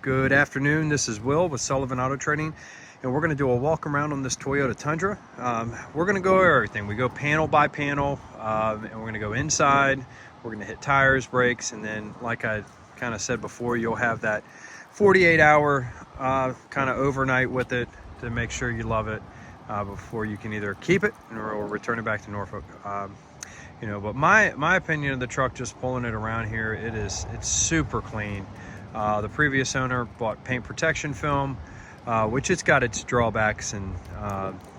Good afternoon, this is Will with Sullivan Auto Trading, and we're going to do a walk around on this Toyota Tundra. We're going to go over everything. We go panel by panel, and we're going to go inside, we're going to hit tires, brakes, and then like I kind of said before, you'll have that 48-hour kind of overnight with it to make sure you love it before you can either keep it or return it back to Norfolk. But my opinion of the truck, just pulling it around here, it's super clean. The previous owner bought paint protection film, which it's got its drawbacks, and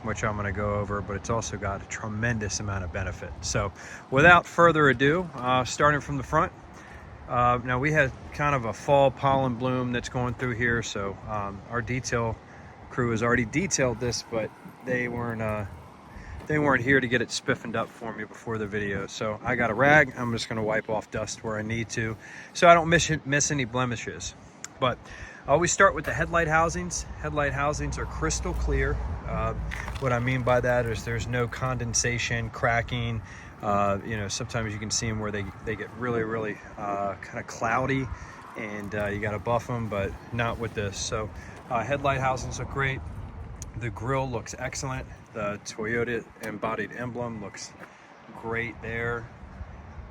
which I'm going to go over, but it's also got a tremendous amount of benefit. So without further ado, starting from the front, now we had kind of a fall pollen bloom that's going through here, so our detail crew has already detailed this, but they weren't here to get it spiffened up for me before the video. So I got a rag. I'm just going to wipe off dust where I need to, so I don't miss any blemishes. But I always start with the headlight housings. Headlight housings are crystal clear. What I mean by that is there's no condensation, cracking. Sometimes you can see them where they get really kind of cloudy, and you got to buff them, but not with this. So headlight housings look great. The grille looks excellent. The Toyota embodied emblem looks great there.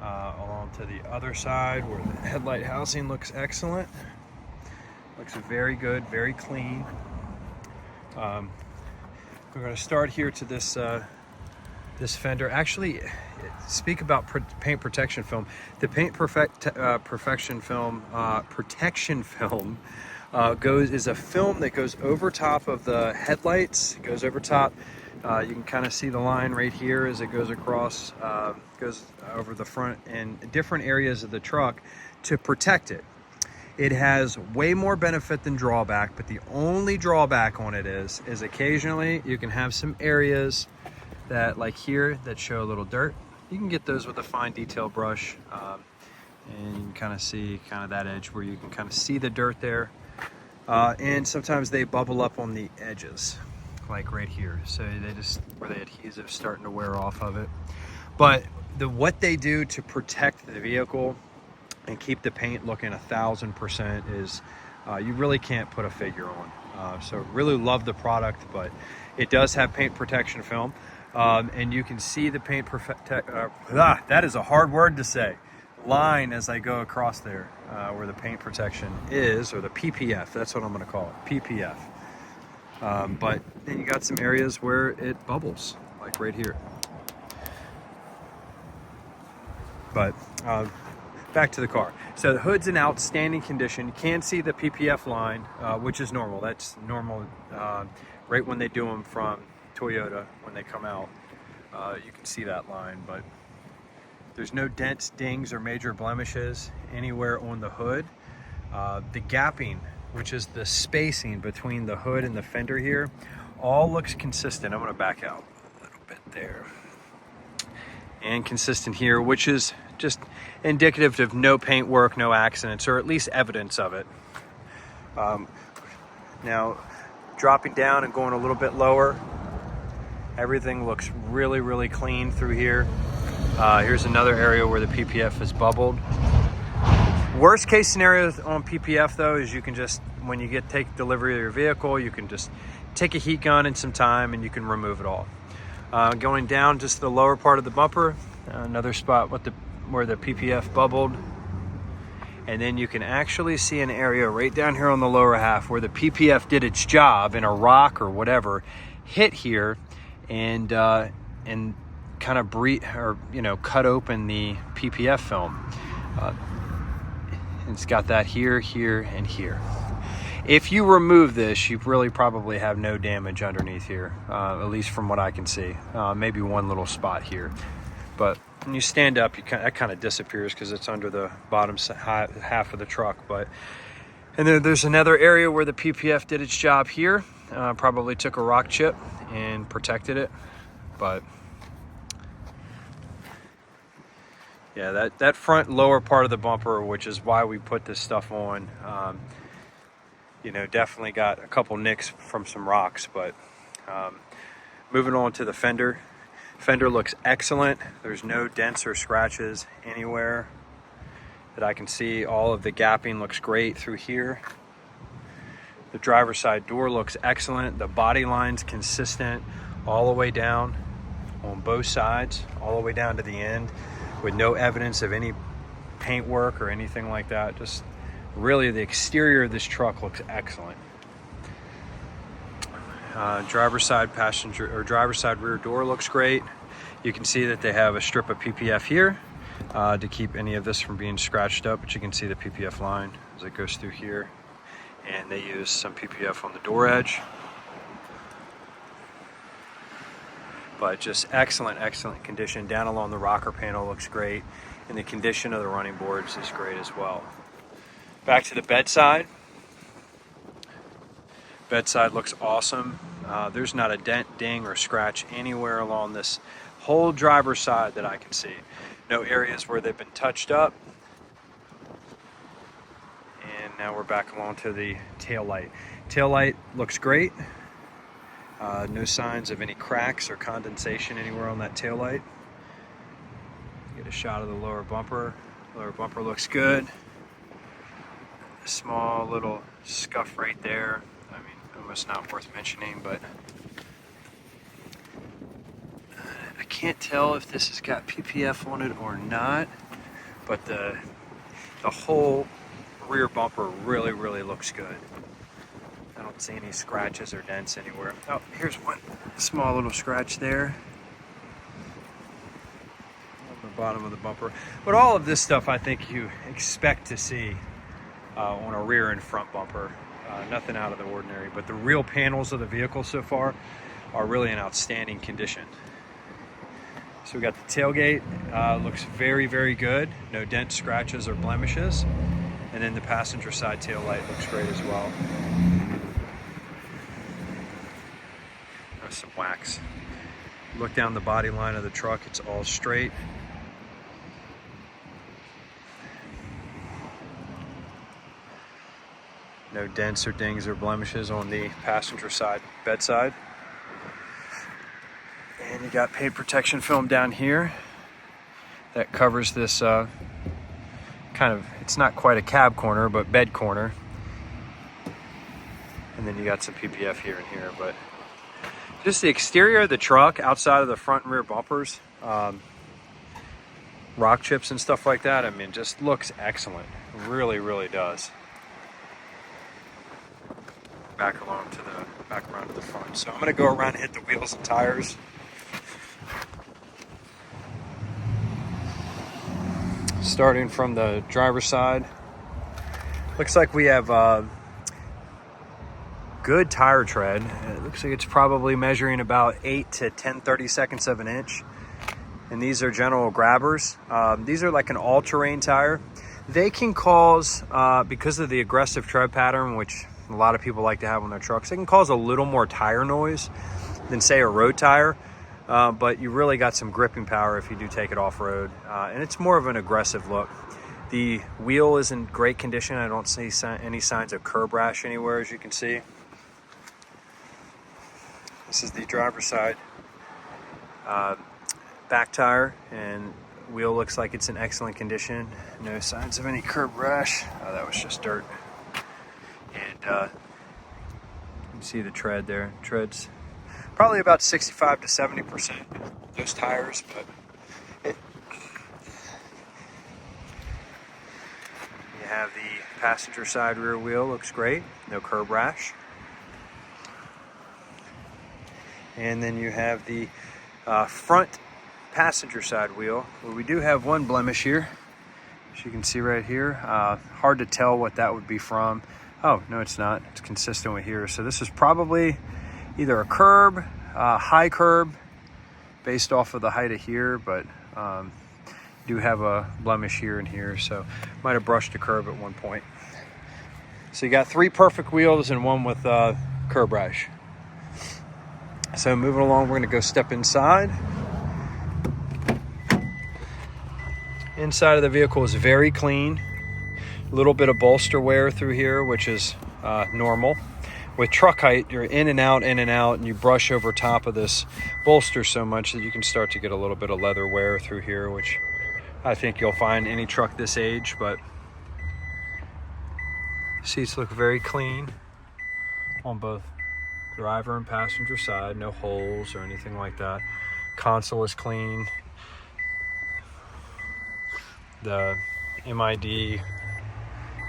Along to the other side where the headlight housing looks excellent. Looks very good, very clean. We're going to start here to this this fender. Actually, speak about paint protection film. The paint protection film is a film that goes over top of the headlights. It goes over top. You can kind of see the line right here as it goes across, goes over the front and different areas of the truck to protect it. It has way more benefit than drawback, but the only drawback on it is occasionally you can have some areas that, like here, that show a little dirt. You can get those with a fine detail brush, and you can kind of see that edge where you can kind of see the dirt there. And sometimes they bubble up on the edges, like right here. So where the adhesive's starting to wear off of it. But what they do to protect the vehicle and keep the paint looking 1000% is you really can't put a figure on. So really love the product, but it does have paint protection film. And you can see the paint that is a hard word to say. Line as I go across there where the paint protection is, or the PPF, that's what I'm going to call it, PPF. But then you got some areas where it bubbles, like right here. But back to the car. So the hood's in outstanding condition. You can see the PPF line, which is normal. That's normal right when they do them from Toyota, when they come out. You can see that line, but there's no dents, dings, or major blemishes anywhere on the hood. The gapping, which is the spacing between the hood and the fender here, all looks consistent. I'm going to back out a little bit there. And consistent here, which is just indicative of no paint work, no accidents, or at least evidence of it. Now, dropping down and going a little bit lower, everything looks really clean through here. Here's another area where the PPF is bubbled. Worst case scenario on PPF though is you can just, when you take delivery of your vehicle, you can just take a heat gun and some time and you can remove it all. Going down just the lower part of the bumper, another spot where the PPF bubbled. And then you can actually see an area right down here on the lower half where the PPF did its job, and a rock or whatever hit here and kind of cut open the PPF film. It's got that here, and here. If you remove this, you really probably have no damage underneath here, at least from what I can see. Maybe one little spot here. But when you stand up, that kind of disappears because it's under the bottom half of the truck. And then there's another area where the PPF did its job here. Probably took a rock chip and protected it. But yeah, that front lower part of the bumper, which is why we put this stuff on, definitely got a couple nicks from some rocks. But moving on to the fender. Fender looks excellent. There's no dents or scratches anywhere that I can see. All of the gapping looks great through here. The driver's side door looks excellent. The body line's consistent all the way down on both sides, all the way down to the end, with no evidence of any paint work or anything like that. Just really, the exterior of this truck looks excellent. Driver's side rear door looks great. You can see that they have a strip of PPF here to keep any of this from being scratched up, but you can see the PPF line as it goes through here, and they use some PPF on the door edge. But just excellent condition. Down along the rocker panel looks great, and the condition of the running boards is great as well. Back to the bedside. Bedside looks awesome. There's not a dent, ding, or scratch anywhere along this whole driver's side that I can see. No areas where they've been touched up. And now we're back along to the tail light. Tail light looks great. No signs of any cracks or condensation anywhere on that tail light. Get a shot of the lower bumper. Lower bumper looks good. A small little scuff right there. I mean, almost not worth mentioning, but I can't tell if this has got PPF on it or not, but the whole rear bumper really looks good. I don't see any scratches or dents anywhere. Oh, here's one small little scratch there on the bottom of the bumper. But all of this stuff I think you expect to see on a rear and front bumper. Nothing out of the ordinary, but the real panels of the vehicle so far are really in outstanding condition. So we got the tailgate, looks very good. No dents, scratches, or blemishes. And then the passenger side tail light looks great as well. There's some wax. Look down the body line of the truck, it's all straight. No dents or dings or blemishes on the passenger side bedside. And you got paint protection film down here that covers this kind of, it's not quite a cab corner, but bed corner. And then you got some PPF here and here, but just the exterior of the truck outside of the front and rear bumpers, rock chips and stuff like that, I mean, just looks excellent. Really does. Back around to the front. So I'm going to go around and hit the wheels and tires. Starting from the driver's side, looks like we have good tire tread. It looks like it's probably measuring about 8 to 10/32 of an inch. And these are general grabbers. These are like an all-terrain tire. They can cause, because of the aggressive tread pattern, which a lot of people like to have on their trucks, they can cause a little more tire noise than, say, a road tire. But you really got some gripping power if you do take it off-road. And it's more of an aggressive look. The wheel is in great condition. I don't see any signs of curb rash anywhere, as you can see. This is the driver's side back tire, and wheel looks like it's in excellent condition. No signs of any curb rash. Oh, that was just dirt. And you can see the tread there. Tread's probably about 65 to 70% those tires, but you have the passenger side rear wheel, looks great, no curb rash. And then you have the front passenger side wheel, where we do have one blemish here, as you can see right here. Hard to tell what that would be from. Oh, no, it's not. It's consistent with here. So this is probably either a curb, high curb, based off of the height of here, but do have a blemish here and here, so might have brushed a curb at one point. So you got 3 perfect wheels and 1 with curb rash. So moving along, we're going to go step inside. Inside of the vehicle is very clean. A little bit of bolster wear through here, which is normal. With truck height, you're in and out, and you brush over top of this bolster so much that you can start to get a little bit of leather wear through here, which I think you'll find any truck this age, but seats look very clean. on both driver and passenger side. No holes or anything like that. Console is clean. The MID,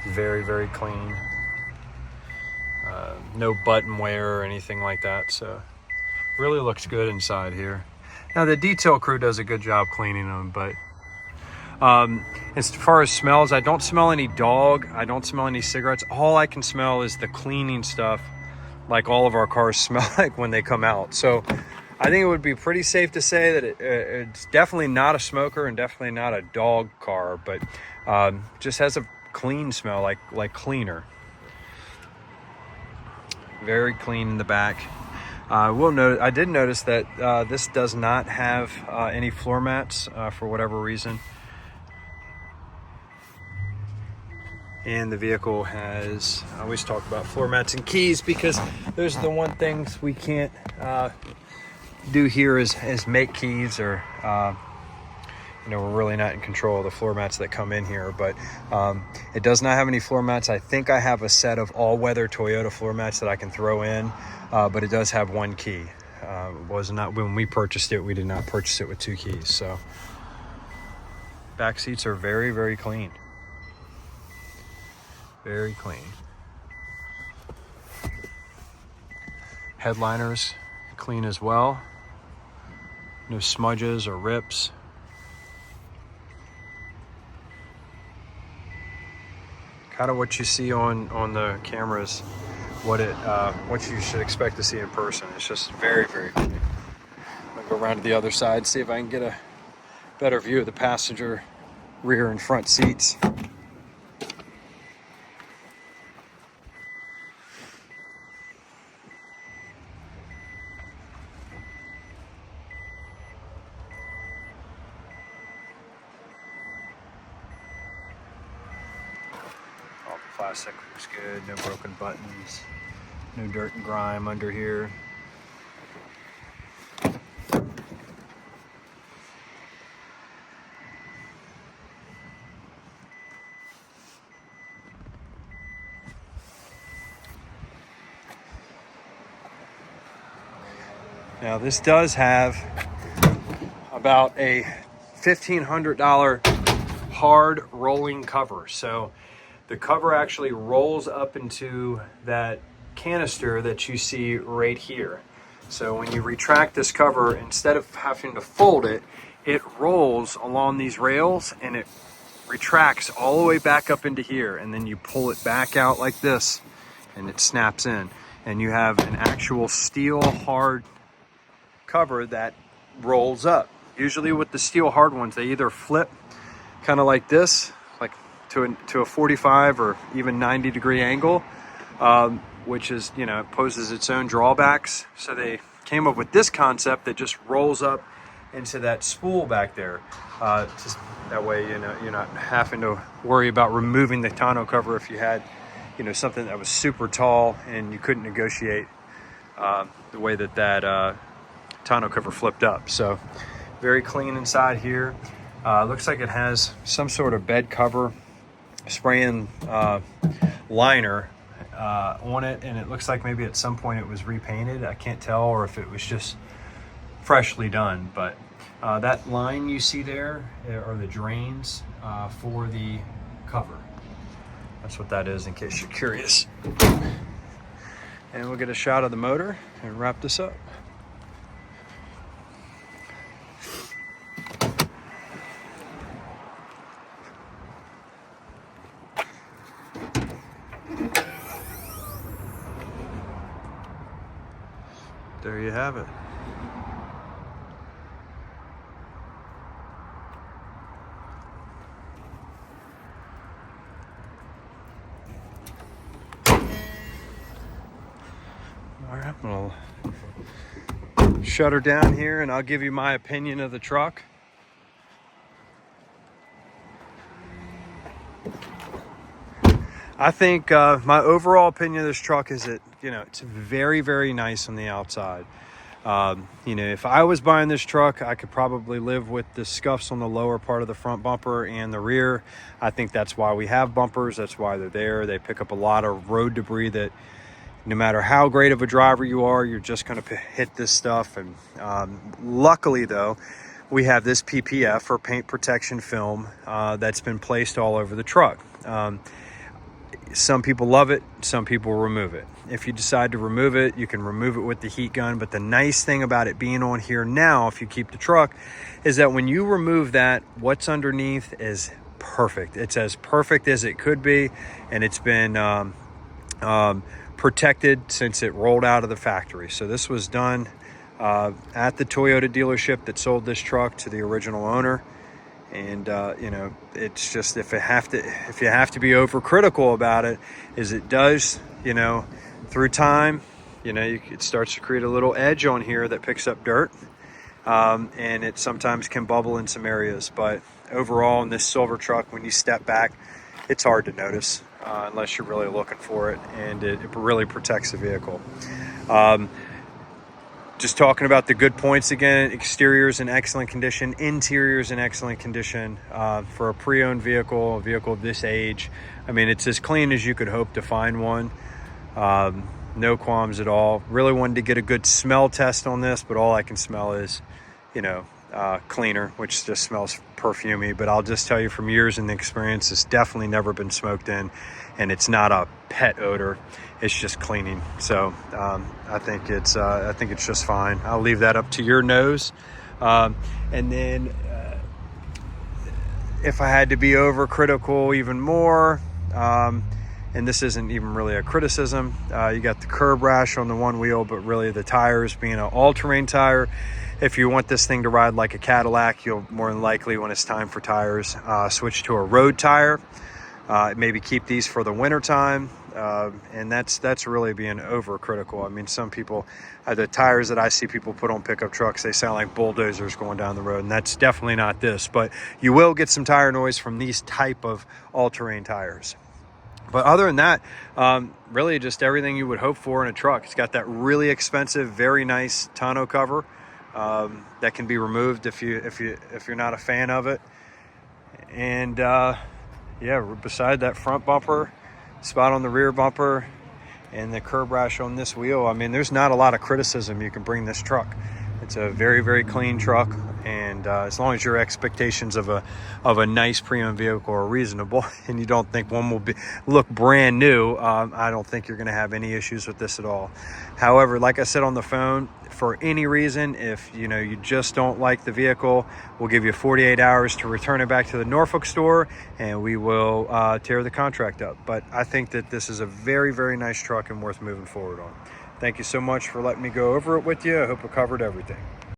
very, very clean. No button wear or anything like that. So really looks good inside here. Now the detail crew does a good job cleaning them, but as far as smells, I don't smell any dog. I don't smell any cigarettes. All I can smell is the cleaning stuff, like all of our cars smell like when they come out. So I think it would be pretty safe to say that it's definitely not a smoker and definitely not a dog car, but just has a clean smell, like cleaner. Very clean in the back. I did notice that this does not have any floor mats for whatever reason. And the vehicle has, I always talk about floor mats and keys because those are the one things we can't do here is make keys, or we're really not in control of the floor mats that come in here. But it does not have any floor mats. I think I have a set of all-weather Toyota floor mats that I can throw in, but it does have one key. It was not, when we purchased it, we did not purchase it with two keys. So back seats are very, very clean. Very clean. Headliners clean as well. No smudges or rips. Kind of what you see on the cameras, what you should expect to see in person. It's just very, very clean. I'm gonna go around to the other side, see if I can get a better view of the passenger rear and front seats. Plastic looks good, no broken buttons, no dirt and grime under here. Now this does have about a $1,500 hard rolling cover. So the cover actually rolls up into that canister that you see right here. So when you retract this cover, instead of having to fold it, it rolls along these rails and it retracts all the way back up into here. And then you pull it back out like this and it snaps in. And you have an actual steel hard cover that rolls up. Usually with the steel hard ones, they either flip kind of like this, like to a 45 or even 90 degree angle, which is, poses its own drawbacks. So they came up with this concept that just rolls up into that spool back there. Just that way, you're not having to worry about removing the tonneau cover if you had, something that was super tall and you couldn't negotiate the way that tonneau cover flipped up. So very clean inside here. Looks like it has some sort of bed cover spraying liner on it, and it looks like maybe at some point it was repainted. I can't tell, or if it was just freshly done, but that line you see there are the drains for the cover. That's what that is, in case you're curious. And we'll get a shot of the motor and wrap this up. There you have it. All right, I'm gonna shut her down here and I'll give you my opinion of the truck. I think my overall opinion of this truck is that, it's very, very nice on the outside. If I was buying this truck, I could probably live with the scuffs on the lower part of the front bumper and the rear. I think that's why we have bumpers. That's why they're there. They pick up a lot of road debris that, No matter how great of a driver you are, you're just going to hit this stuff. And luckily though, we have this PPF, or paint protection film, that's been placed all over the truck. Some people love it, some people remove it. If you decide to remove it, you can remove it with the heat gun. But the nice thing about it being on here now, if you keep the truck, is that when you remove that, what's underneath is perfect. It's as perfect as it could be, and it's been protected since it rolled out of the factory. So this was done at the Toyota dealership that sold this truck to the original owner. And you know, it's just, if you have to be overcritical about it, is it does, you know, through time, you know, it starts to create a little edge on here that picks up dirt, and it sometimes can bubble in some areas. But overall, in this silver truck, when you step back, it's hard to notice unless you're really looking for it, and it really protects the vehicle. Just talking about the good points again: exterior's in excellent condition, interior's in excellent condition. For a pre-owned vehicle, a vehicle of this age, I mean, it's as clean as you could hope to find one. No qualms at all. Really wanted to get a good smell test on this, but all I can smell is, you know, cleaner, which just smells perfumey. But I'll just tell you from years in the experience, it's definitely never been smoked in, and it's not a pet odor. It's just cleaning. So I think it's just fine. I'll leave that up to your nose. And then if I had to be overcritical even more, and this isn't even really a criticism, you got the curb rash on the one wheel, but really the tires being an all-terrain tire. If you want this thing to ride like a Cadillac, you'll more than likely, when it's time for tires, switch to a road tire. Maybe keep these for the winter time. And that's really being overcritical. I mean, some people, the tires that I see people put on pickup trucks, they sound like bulldozers going down the road, and that's definitely not this. But you will get some tire noise from these type of all-terrain tires. But other than that, really just everything you would hope for in a truck. It's got that really expensive, very nice tonneau cover that can be removed if you're not a fan of it. And yeah, beside that front bumper, spot on the rear bumper, and the curb rash on this wheel, I mean, there's not a lot of criticism you can bring this truck. It's a very, very clean truck, and as long as your expectations of a nice pre-owned vehicle are reasonable, and you don't think one will look brand new, I don't think you're going to have any issues with this at all. However, like I said on the phone, for any reason, if you just don't like the vehicle, we'll give you 48 hours to return it back to the Norfolk store, and we will tear the contract up. But I think that this is a very, very nice truck and worth moving forward on. Thank you so much for letting me go over it with you. I hope I covered everything.